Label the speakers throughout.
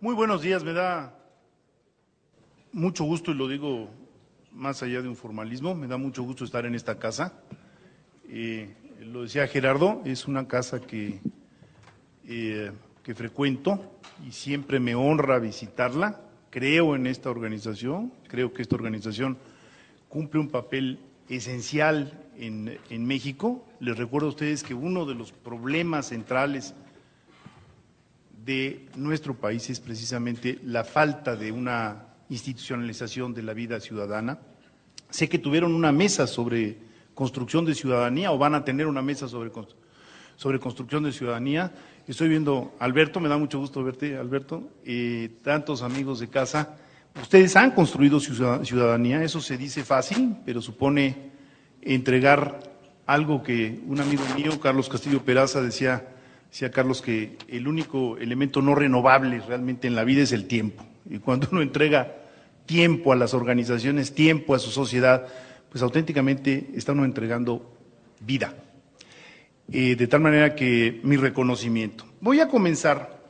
Speaker 1: Muy buenos días, me da mucho gusto, y lo digo más allá de un formalismo, me da mucho gusto estar en esta casa. Lo decía Gerardo, es una casa que frecuento y siempre me honra visitarla. Creo en esta organización, creo que esta organización cumple un papel esencial en México. Les recuerdo a ustedes que uno de los problemas centrales de nuestro país es precisamente la falta de una institucionalización de la vida ciudadana. Sé que tuvieron una mesa sobre construcción de ciudadanía o van a tener una mesa sobre construcción de ciudadanía. Estoy viendo a Alberto, me da mucho gusto verte, Alberto, tantos amigos de casa. Ustedes han construido ciudadanía, eso se dice fácil, pero supone entregar algo que un amigo mío, Carlos Castillo Peraza, decía Carlos que el único elemento no renovable realmente en la vida es el tiempo. Y cuando uno entrega tiempo a las organizaciones, tiempo a su sociedad, pues auténticamente está uno entregando vida. De tal manera que mi reconocimiento. Voy a comenzar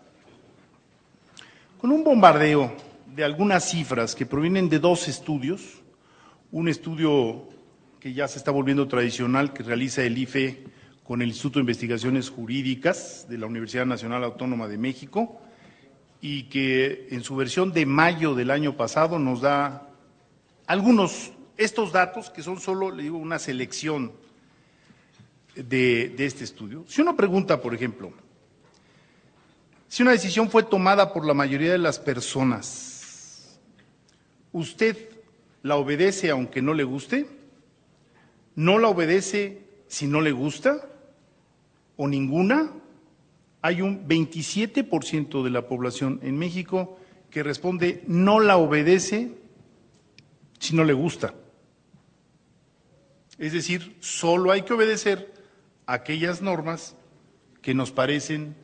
Speaker 1: con un bombardeo de algunas cifras que provienen de dos estudios. Un estudio que ya se está volviendo tradicional, que realiza el IFE con el Instituto de Investigaciones Jurídicas de la Universidad Nacional Autónoma de México, y que en su versión de mayo del año pasado nos da estos datos, que son solo, le digo, una selección de este estudio. Si uno pregunta, por ejemplo, si una decisión fue tomada por la mayoría de las personas, ¿usted la obedece aunque no le guste? ¿No la obedece si no le gusta? ¿O ninguna? Hay un 27% de la población en México que responde no la obedece si no le gusta. Es decir, solo hay que obedecer aquellas normas que nos parecen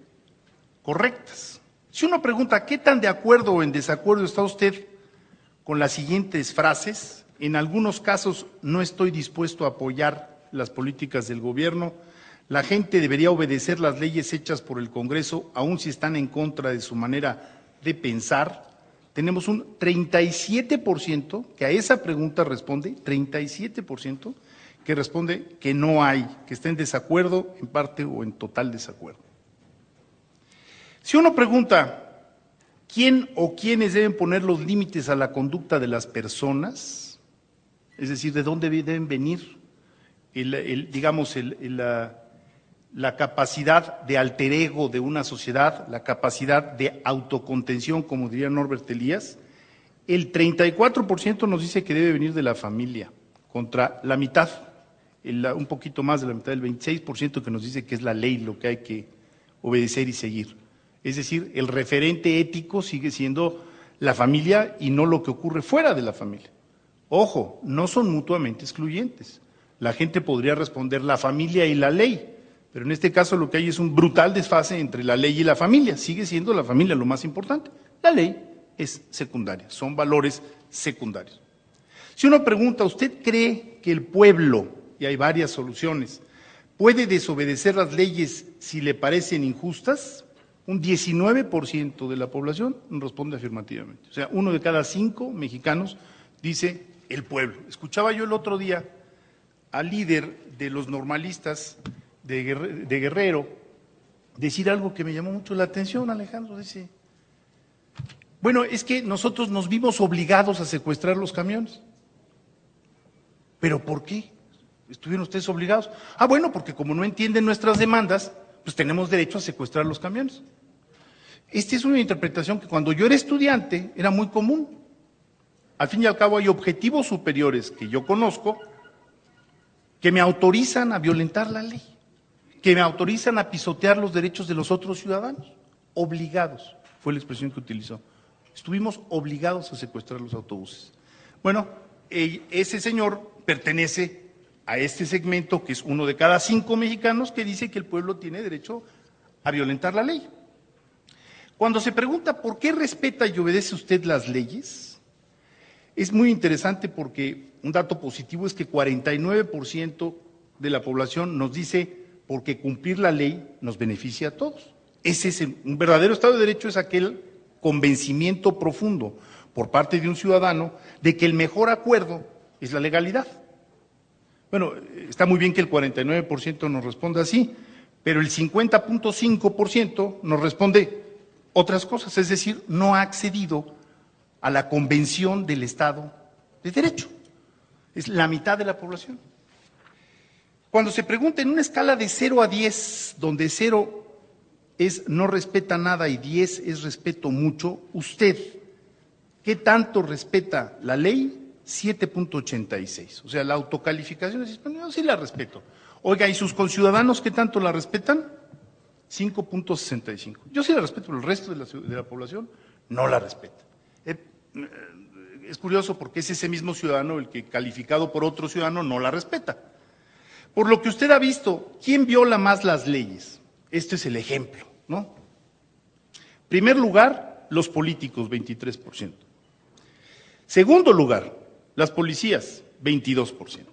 Speaker 1: correctas. Si uno pregunta ¿qué tan de acuerdo o en desacuerdo está usted con las siguientes frases? En algunos casos no estoy dispuesto a apoyar las políticas del gobierno. La gente debería obedecer las leyes hechas por el Congreso, aun si están en contra de su manera de pensar. Tenemos un 37% que a esa pregunta responde, 37% que responde que no hay, que está en desacuerdo, en parte o en total desacuerdo. Si uno pregunta quién o quiénes deben poner los límites a la conducta de las personas, es decir, de dónde deben venir la capacidad de alter ego de una sociedad, la capacidad de autocontención, como diría Norbert Elias, el 34% nos dice que debe venir de la familia, contra la mitad, un poquito más de la mitad, el 26% que nos dice que es la ley lo que hay que obedecer y seguir. Es decir, el referente ético sigue siendo la familia y no lo que ocurre fuera de la familia. Ojo, no son mutuamente excluyentes. La gente podría responder la familia y la ley, pero en este caso lo que hay es un brutal desfase entre la ley y la familia. Sigue siendo la familia lo más importante. La ley es secundaria, son valores secundarios. Si uno pregunta, ¿usted cree que el pueblo, y hay varias soluciones, puede desobedecer las leyes si le parecen injustas? Un 19% de la población responde afirmativamente. O sea, 1 de cada 5 mexicanos dice el pueblo. Escuchaba yo el otro día al líder de los normalistas de Guerrero decir algo que me llamó mucho la atención. Alejandro dice, bueno, es que nosotros nos vimos obligados a secuestrar los camiones. ¿Pero por qué estuvieron ustedes obligados? Ah, bueno, porque como no entienden nuestras demandas, pues tenemos derecho a secuestrar los camiones. Esta es una interpretación que cuando yo era estudiante era muy común. Al fin y al cabo hay objetivos superiores que yo conozco que me autorizan a violentar la ley, que me autorizan a pisotear los derechos de los otros ciudadanos. Obligados, fue la expresión que utilizó. Estuvimos obligados a secuestrar los autobuses. Bueno, ese señor pertenece a este segmento que es 1 de cada 5 mexicanos que dice que el pueblo tiene derecho a violentar la ley. Cuando se pregunta ¿por qué respeta y obedece usted las leyes? Es muy interesante porque un dato positivo es que 49% de la población nos dice porque cumplir la ley nos beneficia a todos. Un verdadero Estado de Derecho es aquel convencimiento profundo por parte de un ciudadano de que el mejor acuerdo es la legalidad. Bueno, está muy bien que el 49% nos responda así, pero el 50.5% nos responde otras cosas, es decir, no ha accedido a la convención del Estado de Derecho. Es la mitad de la población. Cuando se pregunta en una escala de 0 a 10, donde 0 es no respeta nada y 10 es respeto mucho, usted, ¿qué tanto respeta la ley? 7.86. O sea, la autocalificación es, bueno, yo sí la respeto. Oiga, ¿y sus conciudadanos qué tanto la respetan? 5.65. Yo sí la respeto, pero el resto de la población no la respeta. Es curioso porque es ese mismo ciudadano el que, calificado por otro ciudadano, no la respeta. Por lo que usted ha visto, ¿quién viola más las leyes? Este es el ejemplo, ¿no? Primer lugar, los políticos, 23%. Segundo lugar, las policías, 22%.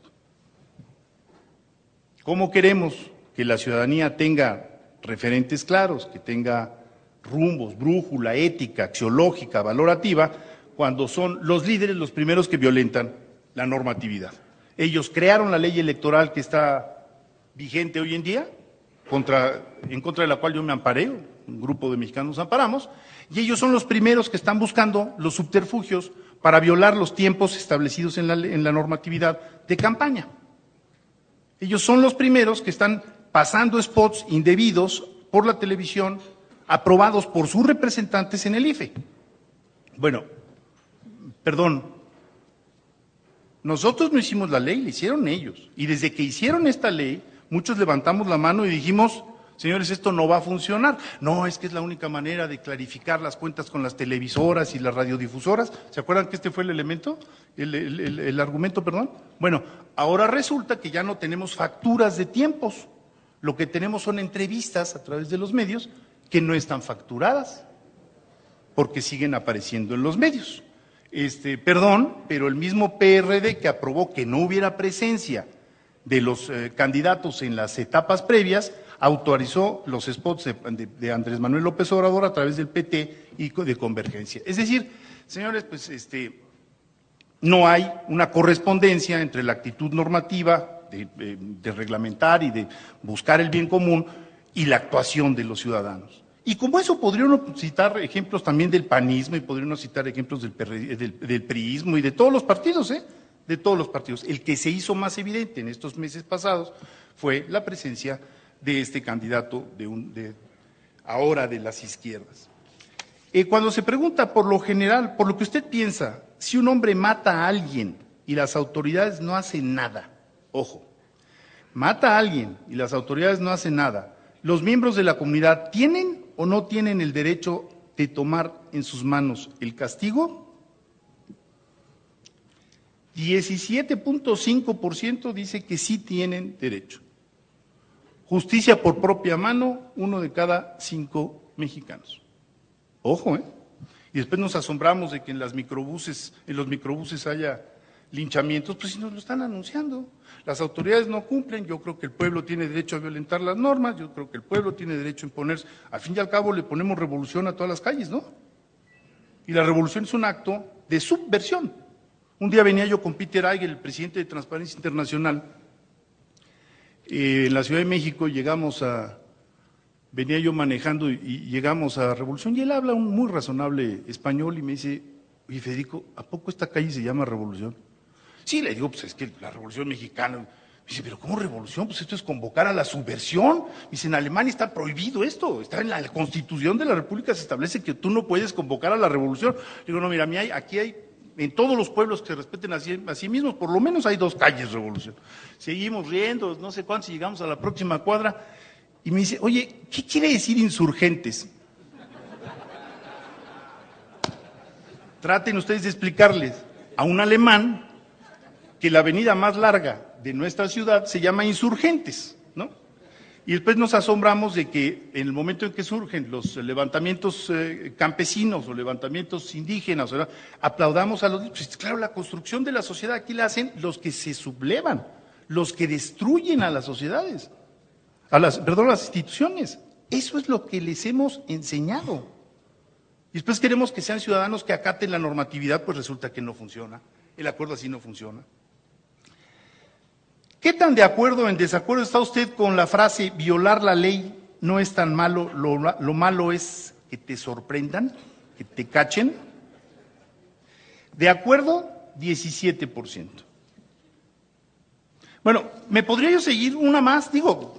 Speaker 1: ¿Cómo queremos que la ciudadanía tenga referentes claros, que tenga rumbos, brújula, ética, axiológica, valorativa, cuando son los líderes los primeros que violentan la normatividad? Ellos crearon la ley electoral que está vigente hoy en día, en contra de la cual yo me amparé, un grupo de mexicanos nos amparamos, y ellos son los primeros que están buscando los subterfugios para violar los tiempos establecidos en la normatividad de campaña. Ellos son los primeros que están pasando spots indebidos por la televisión, aprobados por sus representantes en el IFE. Bueno, perdón, nosotros no hicimos la ley, la hicieron ellos. Y desde que hicieron esta ley, muchos levantamos la mano y dijimos, señores, esto no va a funcionar. No, es que es la única manera de clarificar las cuentas con las televisoras y las radiodifusoras. ¿Se acuerdan que este fue el elemento? El argumento, perdón. Bueno, ahora resulta que ya no tenemos facturas de tiempos. Lo que tenemos son entrevistas a través de los medios que no están facturadas, porque siguen apareciendo en los medios. Perdón, pero el mismo PRD que aprobó que no hubiera presencia de los candidatos en las etapas previas, autorizó los spots de Andrés Manuel López Obrador a través del PT y de Convergencia. Es decir, señores, pues no hay una correspondencia entre la actitud normativa de reglamentar y de buscar el bien común y la actuación de los ciudadanos. Y como eso podría uno citar ejemplos también del panismo y podría uno citar ejemplos del priismo y de todos los partidos, de todos los partidos. El que se hizo más evidente en estos meses pasados fue la presencia de este candidato ahora de las izquierdas. Cuando se pregunta por lo general, por lo que usted piensa, si un hombre mata a alguien y las autoridades no hacen nada, ojo, mata a alguien y las autoridades no hacen nada, ¿los miembros de la comunidad tienen o no tienen el derecho de tomar en sus manos el castigo? 17.5% dice que sí tienen derecho. Justicia por propia mano, 1 de cada 5 mexicanos. Ojo, Y después nos asombramos de que en los microbuses haya linchamientos, pues si nos lo están anunciando. Las autoridades no cumplen, yo creo que el pueblo tiene derecho a violentar las normas, yo creo que el pueblo tiene derecho a imponerse. Al fin y al cabo le ponemos revolución a todas las calles, ¿no? Y la revolución es un acto de subversión. Un día venía yo con Peter Eigel, el presidente de Transparencia Internacional, en la Ciudad de México, venía yo manejando y llegamos a Revolución, y él habla un muy razonable español y me dice, oye Federico, ¿a poco esta calle se llama Revolución? Sí, le digo, pues es que la Revolución Mexicana. Me dice, ¿pero cómo revolución? Pues esto es convocar a la subversión. Me dice, en Alemania está prohibido esto, está en la Constitución de la República, se establece que tú no puedes convocar a la revolución. Le digo, no, mira, aquí hay, en todos los pueblos que se respeten a sí mismos, por lo menos hay 2 calles revolución. Seguimos riendo, no sé cuántos, llegamos a la próxima cuadra, y me dice, oye, ¿qué quiere decir insurgentes? Traten ustedes de explicarles a un alemán que la avenida más larga de nuestra ciudad se llama Insurgentes, ¿no? Y después nos asombramos de que en el momento en que surgen los levantamientos campesinos o levantamientos indígenas, aplaudamos a los... Pues claro, la construcción de la sociedad aquí la hacen los que se sublevan, los que destruyen a las sociedades, a las instituciones. Eso es lo que les hemos enseñado. Y después queremos que sean ciudadanos que acaten la normatividad, pues resulta que no funciona. El acuerdo así no funciona. ¿Qué tan de acuerdo o en desacuerdo está usted con la frase violar la ley no es tan malo, lo malo es que te sorprendan, que te cachen? De acuerdo, 17%. Bueno, me podría yo seguir una más, digo,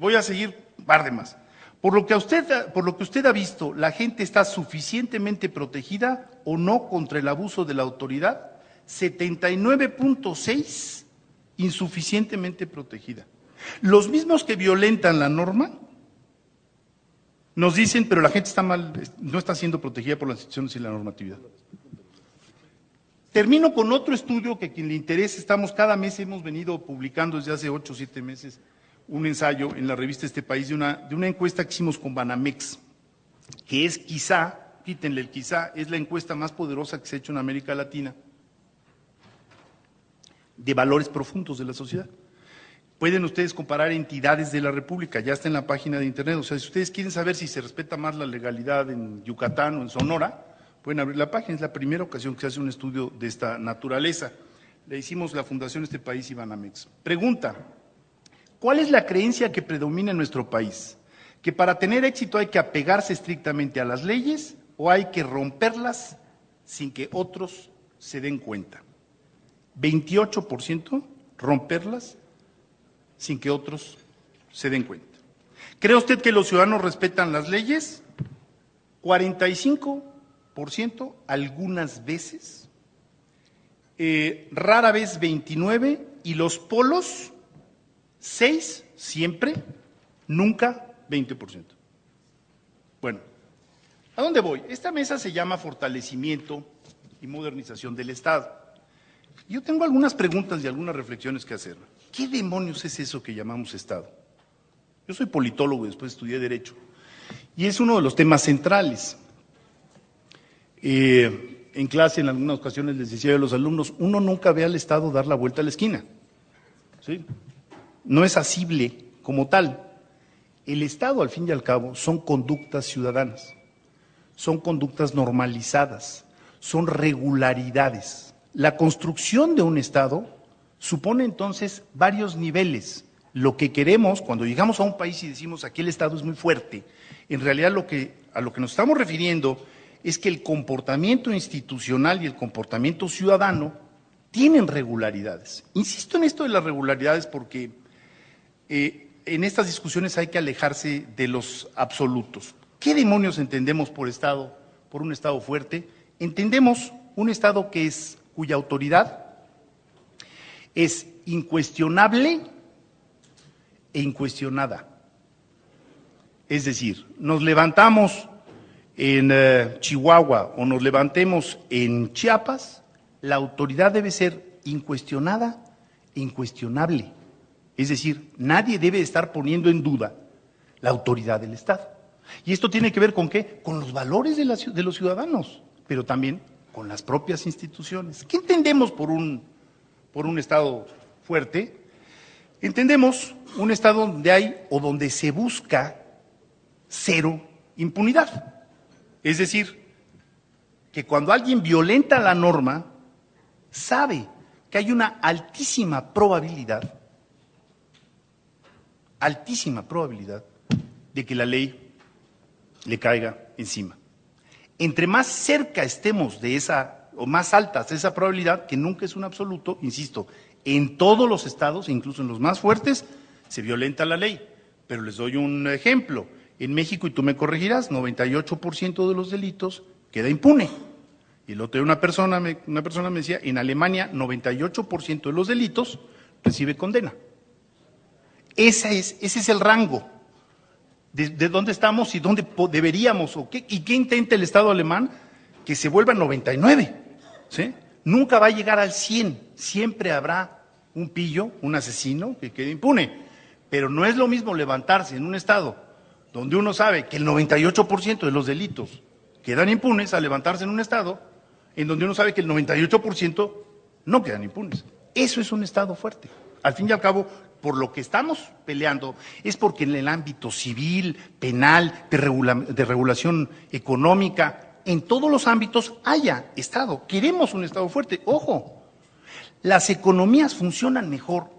Speaker 1: voy a seguir un par de más. Por lo que usted ha visto, ¿la gente está suficientemente protegida o no contra el abuso de la autoridad? 79.6, insuficientemente protegida. Los mismos que violentan la norma nos dicen, pero la gente está mal, no está siendo protegida por las instituciones y la normatividad. Termino con otro estudio que a quien le interese, cada mes hemos venido publicando desde hace 8 o 7 meses un ensayo en la revista Este País de una encuesta que hicimos con Banamex, que es quizá, quítenle el quizá, es la encuesta más poderosa que se ha hecho en América Latina de valores profundos de la sociedad. Pueden ustedes comparar entidades de la República, ya está en la página de internet, o sea, si ustedes quieren saber si se respeta más la legalidad en Yucatán o en Sonora, pueden abrir la página, es la primera ocasión que se hace un estudio de esta naturaleza. Le hicimos la Fundación Este País y Banamex. Pregunta, ¿cuál es la creencia que predomina en nuestro país? ¿Que para tener éxito hay que apegarse estrictamente a las leyes o hay que romperlas sin que otros se den cuenta? 28% romperlas sin que otros se den cuenta. ¿Cree usted que los ciudadanos respetan las leyes? 45% algunas veces, rara vez 29%, y los polos 6 siempre, nunca 20%. Bueno, ¿a dónde voy? Esta mesa se llama Fortalecimiento y Modernización del Estado. Yo tengo algunas preguntas y algunas reflexiones que hacer. ¿Qué demonios es eso que llamamos Estado? Yo soy politólogo y después estudié Derecho, y es uno de los temas centrales. En clase, en algunas ocasiones les decía a los alumnos, uno nunca ve al Estado dar la vuelta a la esquina, ¿sí? No es asible como tal. El Estado, al fin y al cabo, son conductas ciudadanas, son conductas normalizadas, son regularidades. La construcción de un Estado supone entonces varios niveles. Lo que queremos, cuando llegamos a un país y decimos aquí el Estado es muy fuerte, en realidad a lo que nos estamos refiriendo es que el comportamiento institucional y el comportamiento ciudadano tienen regularidades. Insisto en esto de las regularidades porque en estas discusiones hay que alejarse de los absolutos. ¿Qué demonios entendemos por Estado, por un Estado fuerte? Entendemos un Estado cuya autoridad es incuestionable e incuestionada. Es decir, nos levantamos en Chihuahua o nos levantemos en Chiapas, la autoridad debe ser incuestionada e incuestionable. Es decir, nadie debe estar poniendo en duda la autoridad del Estado. Y esto tiene que ver ¿con qué? Con los valores de los ciudadanos, pero también con las propias instituciones. ¿Qué entendemos por un Estado fuerte? Entendemos un Estado donde hay o donde se busca cero impunidad. Es decir, que cuando alguien violenta la norma, sabe que hay una altísima probabilidad de que la ley le caiga encima. Entre más cerca estemos de esa, o más altas de esa probabilidad, que nunca es un absoluto, insisto, en todos los estados, incluso en los más fuertes, se violenta la ley. Pero les doy un ejemplo. En México, y tú me corregirás, 98% de los delitos queda impune. Y el otro día una persona me decía, en Alemania 98% de los delitos recibe condena. Ese es el rango de dónde estamos y dónde deberíamos, y qué intenta el Estado alemán, que se vuelva 99, ¿sí? Nunca va a llegar al 100, siempre habrá un pillo, un asesino que quede impune, pero no es lo mismo levantarse en un Estado donde uno sabe que el 98% de los delitos quedan impunes, a levantarse en un Estado en donde uno sabe que el 98% no quedan impunes. Eso es un Estado fuerte. Al fin y al cabo, por lo que estamos peleando es porque en el ámbito civil, penal, de regulación económica, en todos los ámbitos haya Estado. Queremos un Estado fuerte. Ojo, las economías funcionan mejor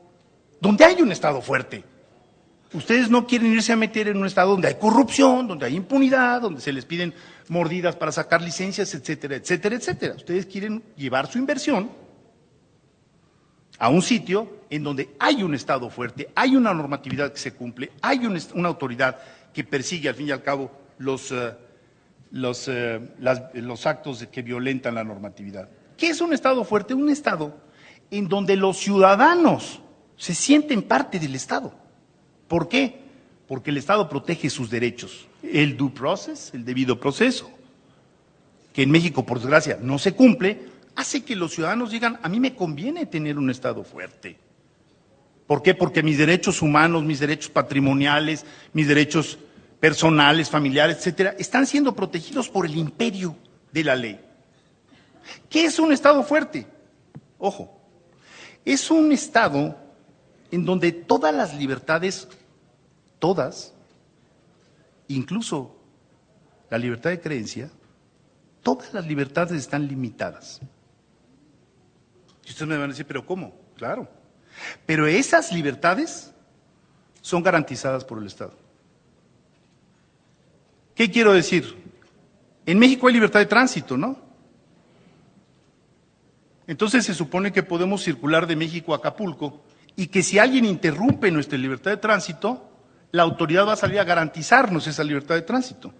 Speaker 1: donde hay un Estado fuerte. Ustedes no quieren irse a meter en un Estado donde hay corrupción, donde hay impunidad, donde se les piden mordidas para sacar licencias, etcétera, etcétera, etcétera. Ustedes quieren llevar su inversión a un sitio en donde hay un Estado fuerte, hay una normatividad que se cumple, hay una autoridad que persigue al fin y al cabo los actos que violentan la normatividad. ¿Qué es un Estado fuerte? Un Estado en donde los ciudadanos se sienten parte del Estado. ¿Por qué? Porque el Estado protege sus derechos. El due process, el debido proceso, que en México, por desgracia, no se cumple, hace que los ciudadanos digan, a mí me conviene tener un Estado fuerte. ¿Por qué? Porque mis derechos humanos, mis derechos patrimoniales, mis derechos personales, familiares, etcétera, están siendo protegidos por el imperio de la ley. ¿Qué es un Estado fuerte? Ojo, es un Estado en donde todas las libertades, todas, incluso la libertad de creencia, todas las libertades están limitadas. Y ustedes me van a decir, ¿pero cómo? Claro. Pero esas libertades son garantizadas por el Estado. ¿Qué quiero decir? En México hay libertad de tránsito, ¿no? Entonces se supone que podemos circular de México a Acapulco y que si alguien interrumpe nuestra libertad de tránsito, la autoridad va a salir a garantizarnos esa libertad de tránsito.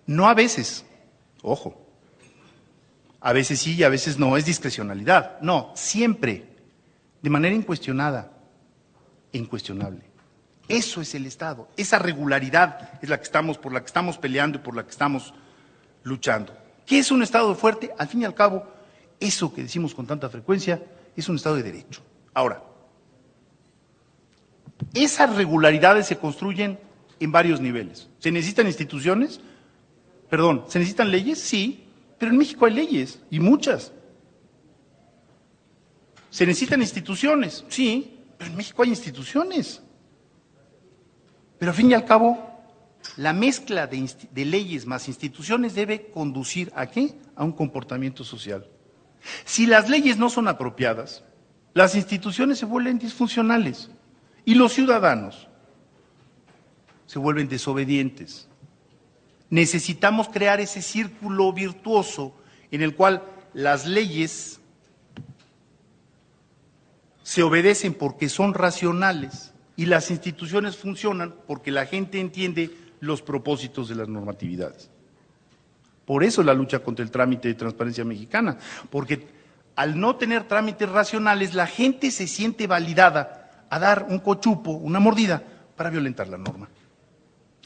Speaker 1: No a veces, ojo, a veces sí y a veces no, es discrecionalidad. No, siempre, de manera incuestionada e incuestionable. Eso es el Estado, esa regularidad es por la que estamos peleando y por la que estamos luchando. ¿Qué es un Estado fuerte? Al fin y al cabo, eso que decimos con tanta frecuencia es un Estado de Derecho. Ahora, esas regularidades se construyen en varios niveles. ¿Se necesitan instituciones? Perdón, ¿se necesitan leyes? Sí, pero en México hay leyes, y muchas. ¿Se necesitan instituciones? Sí, pero en México hay instituciones. Pero al fin y al cabo, la mezcla de leyes más instituciones debe conducir ¿a qué? A un comportamiento social. Si las leyes no son apropiadas, las instituciones se vuelven disfuncionales y los ciudadanos se vuelven desobedientes. Necesitamos crear ese círculo virtuoso en el cual las leyes se obedecen porque son racionales y las instituciones funcionan porque la gente entiende los propósitos de las normatividades. Por eso la lucha contra el trámite de transparencia mexicana, porque al no tener trámites racionales, la gente se siente validada a dar un cochupo, una mordida, para violentar la norma.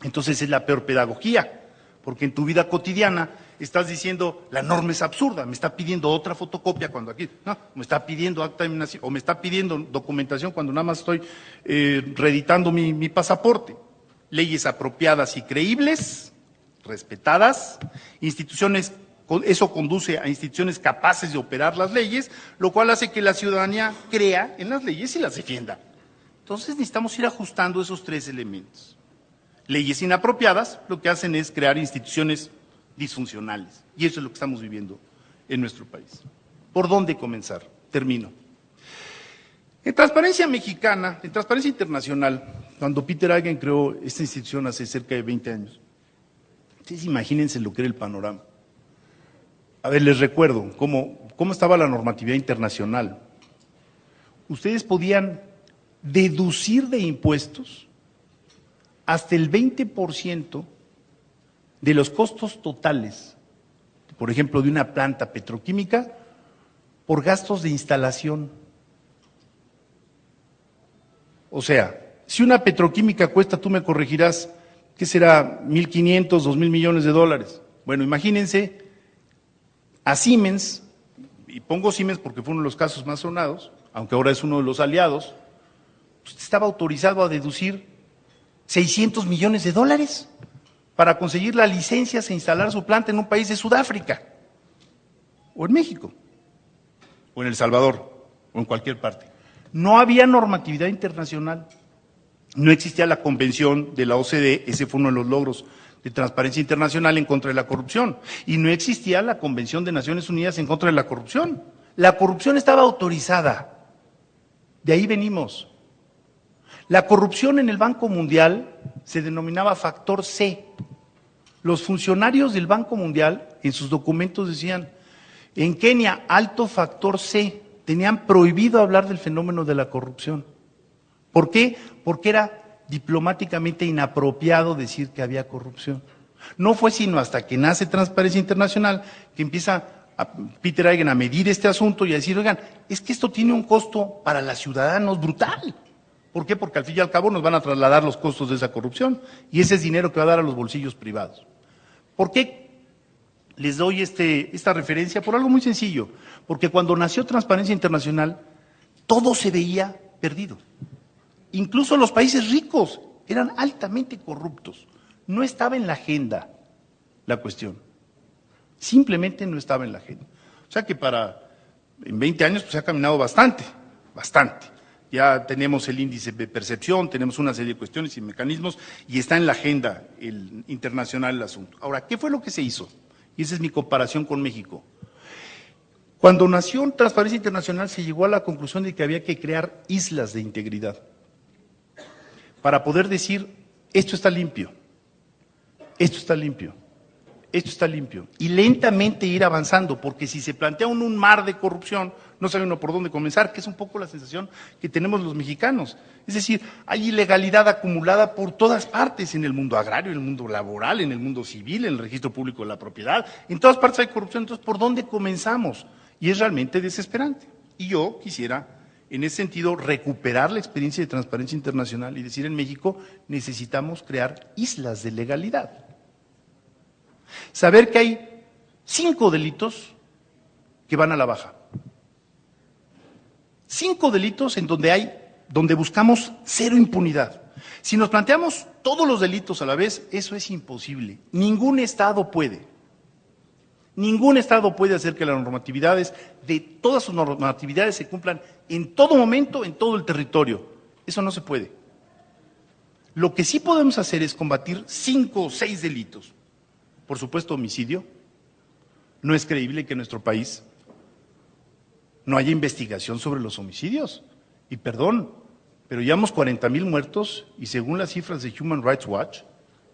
Speaker 1: Entonces es la peor pedagogía, porque en tu vida cotidiana estás diciendo, la norma es absurda, me está pidiendo otra fotocopia cuando aquí, no, me está pidiendo acta de nacido, o me está pidiendo documentación cuando nada más estoy reeditando mi pasaporte. Leyes apropiadas y creíbles, respetadas, instituciones, eso conduce a instituciones capaces de operar las leyes, lo cual hace que la ciudadanía crea en las leyes y las defienda. Entonces necesitamos ir ajustando esos tres elementos. Leyes inapropiadas lo que hacen es crear instituciones disfuncionales, y eso es lo que estamos viviendo en nuestro país. ¿Por dónde comenzar? Termino. En Transparencia Mexicana, en Transparencia Internacional, cuando Peter Hagen creó esta institución hace cerca de 20 años, ustedes imagínense lo que era el panorama. A ver, les recuerdo cómo estaba la normatividad internacional. Ustedes podían deducir de impuestos hasta el 20% de los costos totales, por ejemplo, de una planta petroquímica, por gastos de instalación. O sea, si una petroquímica cuesta, tú me corregirás, ¿qué será? 1.500, 2.000 millones de dólares. Bueno, imagínense a Siemens, y pongo Siemens porque fue uno de los casos más sonados, aunque ahora es uno de los aliados, pues estaba autorizado a deducir 600 millones de dólares para conseguir las licencias e instalar su planta en un país de Sudáfrica, o en México, o en El Salvador, o en cualquier parte. No había normatividad internacional, no existía la convención de la OCDE, ese fue uno de los logros de Transparencia Internacional en contra de la corrupción. Y no existía la Convención de Naciones Unidas en contra de la corrupción. La corrupción estaba autorizada. De ahí venimos. La corrupción en el Banco Mundial se denominaba factor C. Los funcionarios del Banco Mundial en sus documentos decían, en Kenia, alto factor C, tenían prohibido hablar del fenómeno de la corrupción. ¿Por qué? Porque era diplomáticamente inapropiado decir que había corrupción. No fue sino hasta que nace Transparencia Internacional que empieza Peter Eigen a medir este asunto y a decir, oigan, es que esto tiene un costo para los ciudadanos brutal. ¿Por qué? Porque al fin y al cabo nos van a trasladar los costos de esa corrupción y ese es dinero que va a dar a los bolsillos privados. ¿Por qué les doy esta referencia? Por algo muy sencillo, porque cuando nació Transparencia Internacional, todo se veía perdido. Incluso los países ricos eran altamente corruptos. No estaba en la agenda la cuestión. Simplemente no estaba en la agenda. O sea que en 20 años pues, se ha caminado bastante. Ya tenemos el índice de percepción, tenemos una serie de cuestiones y mecanismos y está en la agenda internacional el asunto. Ahora, ¿qué fue lo que se hizo? Y esa es mi comparación con México. Cuando nació Transparencia Internacional se llegó a la conclusión de que había que crear islas de integridad para poder decir, esto está limpio, esto está limpio, esto está limpio, y lentamente ir avanzando, porque si se plantea un mar de corrupción, no sabe uno por dónde comenzar, que es un poco la sensación que tenemos los mexicanos. Es decir, hay ilegalidad acumulada por todas partes, en el mundo agrario, en el mundo laboral, en el mundo civil, en el registro público de la propiedad, en todas partes hay corrupción, entonces ¿por dónde comenzamos? Y es realmente desesperante. Y yo quisiera, en ese sentido, recuperar la experiencia de Transparencia Internacional y decir en México necesitamos crear islas de legalidad. Saber que hay 5 delitos que van a la baja. 5 delitos en donde buscamos cero impunidad. Si nos planteamos todos los delitos a la vez, eso es imposible. Ningún Estado puede. Ningún Estado puede hacer que las normatividades, de todas sus normatividades, se cumplan en todo momento, en todo el territorio. Eso no se puede. Lo que sí podemos hacer es combatir 5 o 6 delitos. Por supuesto, homicidio. No es creíble que en nuestro país no haya investigación sobre los homicidios. Y perdón, pero llevamos 40,000 muertos y según las cifras de Human Rights Watch,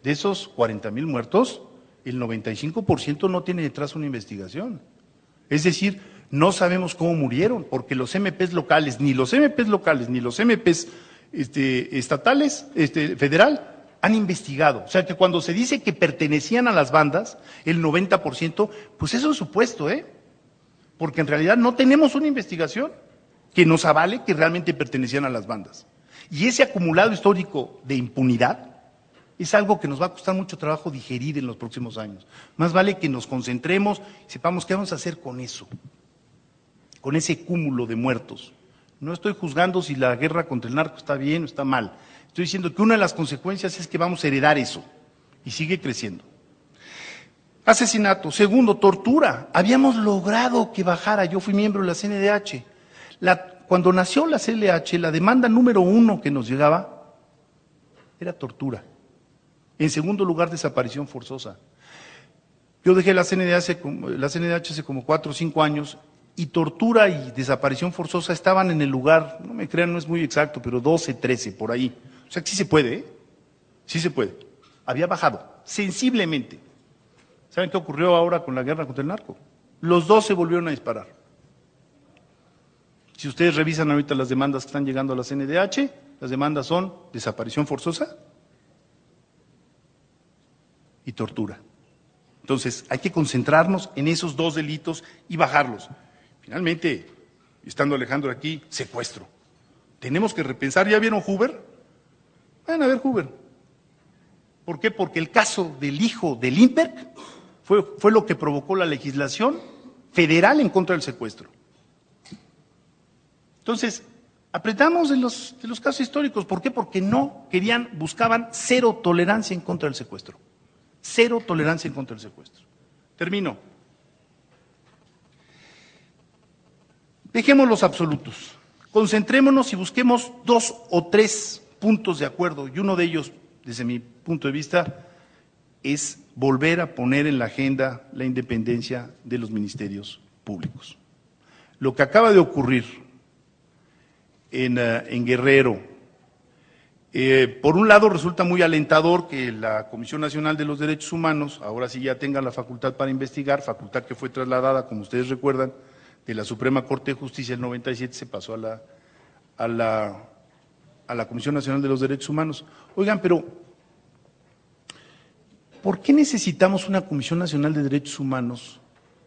Speaker 1: de esos 40,000 muertos, el 95% no tiene detrás una investigación. Es decir, no sabemos cómo murieron, porque los MPs locales, ni los MPs estatales, federal, han investigado. O sea que cuando se dice que pertenecían a las bandas, el 90%, pues eso es supuesto, porque en realidad no tenemos una investigación que nos avale que realmente pertenecían a las bandas. Y ese acumulado histórico de impunidad es algo que nos va a costar mucho trabajo digerir en los próximos años. Más vale que nos concentremos y sepamos qué vamos a hacer con eso, con ese cúmulo de muertos. No estoy juzgando si la guerra contra el narco está bien o está mal. Estoy diciendo que una de las consecuencias es que vamos a heredar eso y sigue creciendo. Asesinato. Segundo, tortura. Habíamos logrado que bajara. Yo fui miembro de la CNDH. Cuando nació la CNDH, la demanda número 1 que nos llegaba era tortura. En segundo lugar, desaparición forzosa. Yo dejé la CNDH hace como 4 o 5 años y tortura y desaparición forzosa estaban en el lugar, no me crean, no es muy exacto, pero 12, 13, por ahí. O sea que sí se puede, sí se puede. Había bajado, sensiblemente. ¿Saben qué ocurrió ahora con la guerra contra el narco? Los dos se volvieron a disparar. Si ustedes revisan ahorita las demandas que están llegando a la CNDH, las demandas son desaparición forzosa y tortura. Entonces, hay que concentrarnos en esos 2 delitos y bajarlos. Finalmente, estando Alejandro aquí, secuestro. Tenemos que repensar, ¿ya vieron Hoover? Vayan a ver Hoover. ¿Por qué? Porque el caso del hijo de Lindbergh fue lo que provocó la legislación federal en contra del secuestro. Entonces, apretamos de los casos históricos. ¿Por qué? Porque buscaban cero tolerancia en contra del secuestro. Cero tolerancia en contra del secuestro. Termino. Dejemos los absolutos. Concentrémonos y busquemos 2 o 3 puntos de acuerdo. Y uno de ellos, desde mi punto de vista, es volver a poner en la agenda la independencia de los ministerios públicos. Lo que acaba de ocurrir en Guerrero, por un lado resulta muy alentador que la Comisión Nacional de los Derechos Humanos ahora sí ya tenga la facultad para investigar, facultad que fue trasladada, como ustedes recuerdan, de la Suprema Corte de Justicia en el 97, se pasó a la Comisión Nacional de los Derechos Humanos. Oigan, pero ¿por qué necesitamos una Comisión Nacional de Derechos Humanos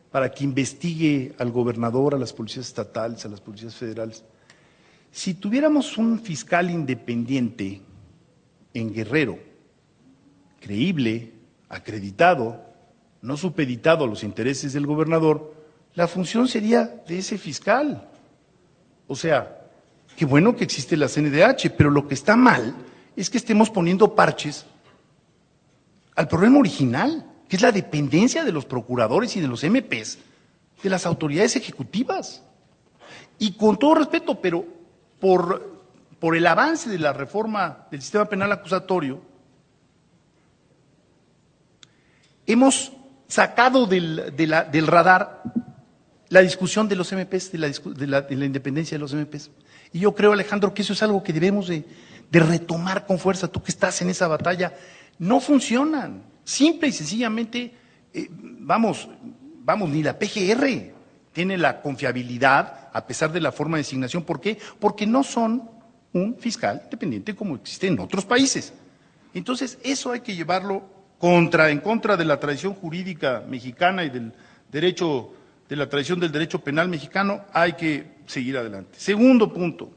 Speaker 1: para que investigue al gobernador, a las policías estatales, a las policías federales? Si tuviéramos un fiscal independiente en Guerrero, creíble, acreditado, no supeditado a los intereses del gobernador, la función sería de ese fiscal. O sea, qué bueno que existe la CNDH, pero lo que está mal es que estemos poniendo parches al problema original, que es la dependencia de los procuradores y de los MPs, de las autoridades ejecutivas. Y con todo respeto, pero por el avance de la reforma del sistema penal acusatorio, hemos sacado del radar la discusión de los MPs, de la independencia de los MPs. Y yo creo, Alejandro, que eso es algo que debemos de retomar con fuerza. Tú que estás en esa batalla, no funcionan. Simple y sencillamente, ni la PGR tiene la confiabilidad a pesar de la forma de designación. ¿Por qué? Porque no son un fiscal independiente como existe en otros países. Entonces, eso hay que llevarlo en contra de la tradición jurídica mexicana y del derecho, de la tradición del derecho penal mexicano, hay que seguir adelante. Segundo punto,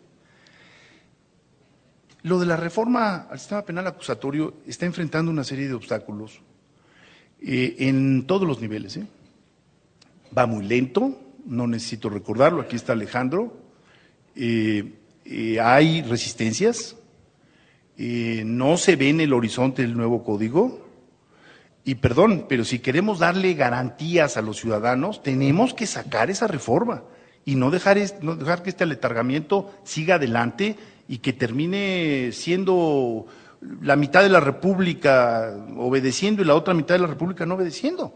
Speaker 1: lo de la reforma al sistema penal acusatorio está enfrentando una serie de obstáculos en todos los niveles. Va muy lento, no necesito recordarlo, aquí está Alejandro, hay resistencias, no se ve en el horizonte el nuevo código, y perdón, pero si queremos darle garantías a los ciudadanos, tenemos que sacar esa reforma y no dejar que este aletargamiento siga adelante y que termine siendo la mitad de la República obedeciendo y la otra mitad de la República no obedeciendo.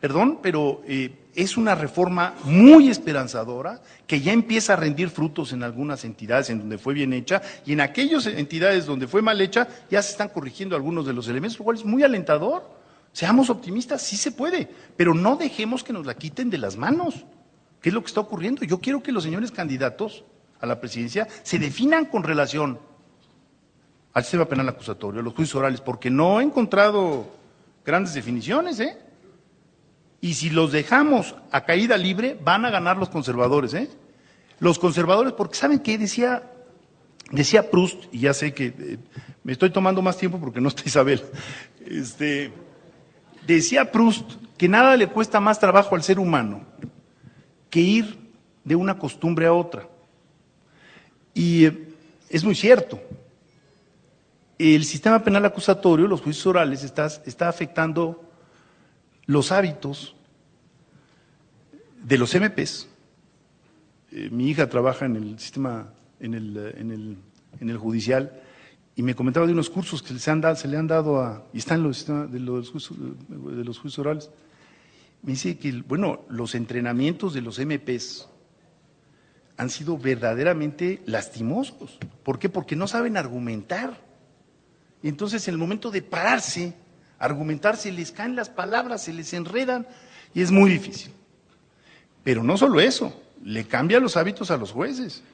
Speaker 1: Perdón, pero es una reforma muy esperanzadora que ya empieza a rendir frutos en algunas entidades en donde fue bien hecha y en aquellas entidades donde fue mal hecha ya se están corrigiendo algunos de los elementos, lo cual es muy alentador. Seamos optimistas, sí se puede, pero no dejemos que nos la quiten de las manos. ¿Qué es lo que está ocurriendo? Yo quiero que los señores candidatos a la presidencia se definan con relación al sistema penal acusatorio, a los juicios orales, porque no he encontrado grandes definiciones, Y si los dejamos a caída libre, van a ganar los conservadores, Los conservadores, porque ¿saben qué? Decía Proust, y ya sé que me estoy tomando más tiempo porque no está Isabel, decía Proust que nada le cuesta más trabajo al ser humano que ir de una costumbre a otra. Y es muy cierto. El sistema penal acusatorio, los juicios orales, está afectando los hábitos de los MPs. Mi hija trabaja en el sistema, en el judicial, y me comentaba de unos cursos que se le han dado y están de los juicios orales. Me dice que, los entrenamientos de los MPs han sido verdaderamente lastimosos. ¿Por qué? Porque no saben argumentar. Y entonces, en el momento de pararse, argumentar, se les caen las palabras, se les enredan, y es muy difícil. Pero no solo eso, le cambia los hábitos a los jueces,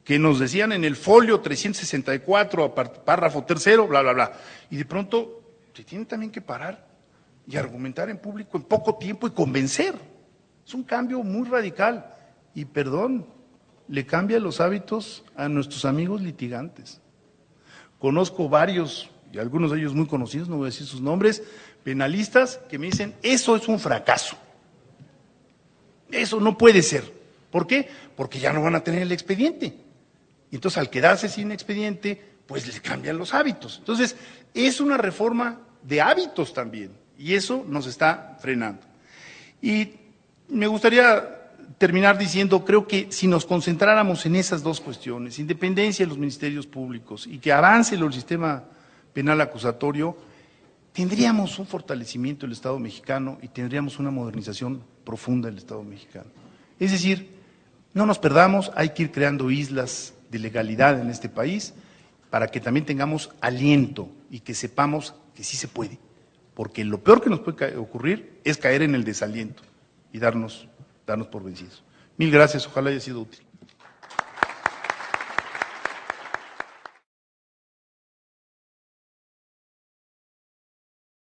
Speaker 1: que nos decían en el folio 364, párrafo tercero, bla, bla, bla. Y de pronto se tienen también que parar y argumentar en público en poco tiempo y convencer. Es un cambio muy radical. Y perdón, le cambia los hábitos a nuestros amigos litigantes. Conozco varios, y algunos de ellos muy conocidos, no voy a decir sus nombres, penalistas, que me dicen, eso es un fracaso. Eso no puede ser. ¿Por qué? Porque ya no van a tener el expediente. Y entonces, al quedarse sin expediente, pues le cambian los hábitos. Entonces, es una reforma de hábitos también, y eso nos está frenando. Y me gustaría terminar diciendo, creo que si nos concentráramos en esas dos cuestiones, independencia de los ministerios públicos y que avance el sistema penal acusatorio, tendríamos un fortalecimiento del Estado mexicano y tendríamos una modernización profunda del Estado mexicano. Es decir, no nos perdamos, hay que ir creando islas de legalidad en este país para que también tengamos aliento y que sepamos que sí se puede, porque lo peor que nos puede ocurrir es caer en el desaliento y darnos por vencidos. Mil gracias, ojalá haya sido útil.